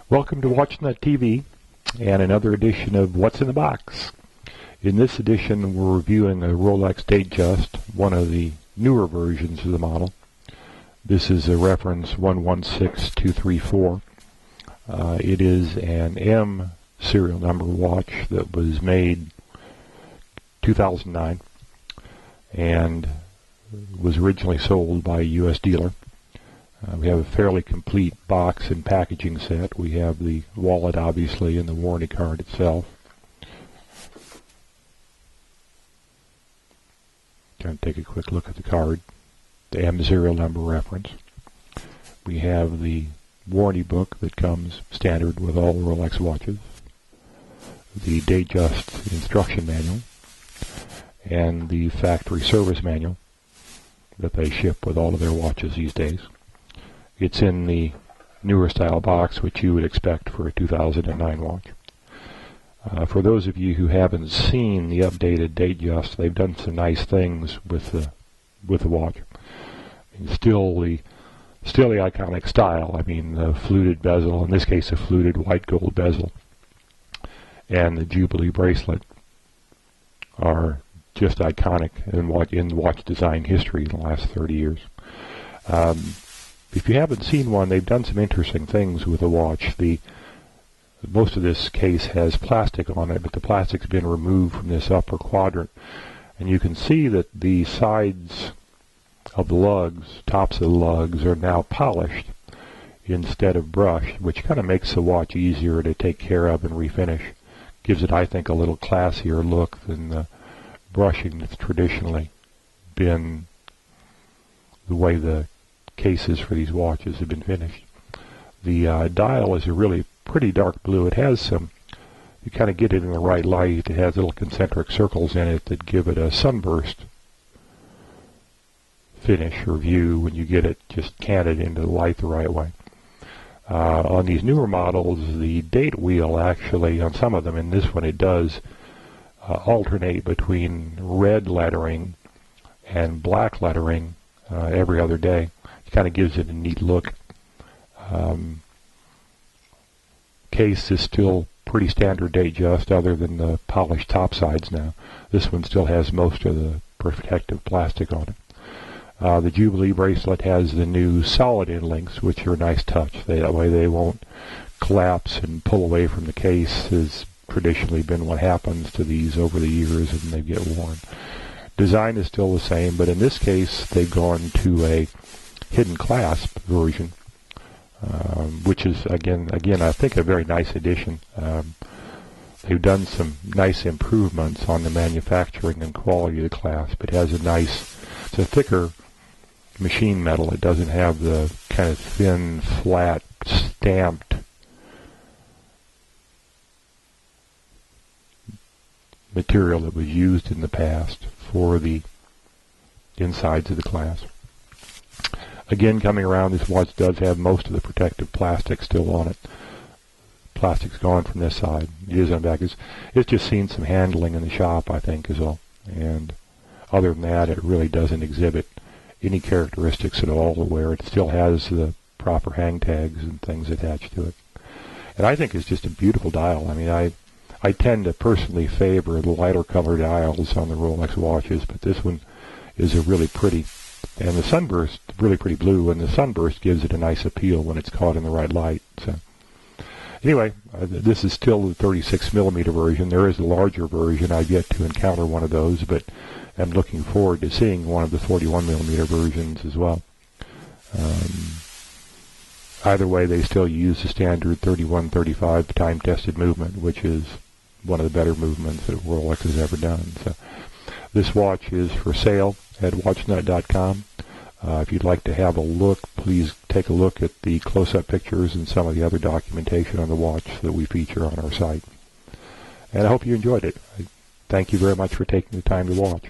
Welcome to WatchNut TV and another edition of What's in the Box. In this edition we're reviewing a Rolex Datejust, one of the newer versions of the model. This is a reference 116234. It is an M serial number watch that was made 2009 and was originally sold by a U.S. dealer. We have a fairly complete box and packaging set. We have the wallet, obviously, and the warranty card itself. Going to take a quick look at the card, the M serial number reference. We have the warranty book that comes standard with all Rolex watches, the Datejust instruction manual, and the factory service manual that they ship with all of their watches these days. It's in the newer style box, which you would expect for a 2009 watch. For those of you who haven't seen the updated Datejust, they've done some nice things with the watch. And still the iconic style. I mean, the fluted bezel, in this case a fluted white gold bezel, and the Jubilee bracelet are just iconic in watch design history in the last 30 years. If you haven't seen one, they've done some interesting things with the watch. Most of this case has plastic on it, but the plastic's been removed from this upper quadrant. And you can see that the sides of the lugs, tops of the lugs, are now polished instead of brushed, which kind of makes the watch easier to take care of and refinish. Gives it, I think, a little classier look than the brushing that's traditionally been the way the cases for these watches have been finished. The dial is a really pretty dark blue. It has some, you kind of get it in the right light, it has little concentric circles in it that give it a sunburst finish or view when you get it just canted into the light the right way. On these newer models, the date wheel actually, on some of them, in this one it does alternate between red lettering and black lettering every other day. It kind of gives it a neat look. Case is still pretty standard Datejust, other than the polished top sides now. This one still has most of the protective plastic on it. The Jubilee bracelet has the new solid end links, which are a nice touch. That way they won't collapse and pull away from the case, has traditionally been what happens to these over the years, and they get worn. Design is still the same, but in this case they've gone to a hidden clasp version, which is again I think a very nice addition. They've done some nice improvements on the manufacturing and quality of the clasp. It has it's a thicker machine metal. It doesn't have the kind of thin, flat, stamped material that was used in the past for the insides of the clasp. Again, coming around, this watch does have most of the protective plastic still on it. Plastic's gone from this side. It is on the back. It's just seen some handling in the shop, I think, is all. And other than that, it really doesn't exhibit any characteristics at all to where it still has the proper hang tags and things attached to it. And I think it's just a beautiful dial. I mean, I tend to personally favor the lighter colored dials on the Rolex watches, but this one is a really pretty. And the sunburst, really pretty blue, and the sunburst gives it a nice appeal when it's caught in the right light. So, anyway, this is still the 36mm version. There is a larger version. I've yet to encounter one of those, but I'm looking forward to seeing one of the 41mm versions as well. Either way, they still use the standard 31-35 time-tested movement, which is one of the better movements that Rolex has ever done. So, this watch is for sale at watchnut.com. If you'd like to have a look, please take a look at the close-up pictures and some of the other documentation on the watch that we feature on our site. And I hope you enjoyed it. Thank you very much for taking the time to watch.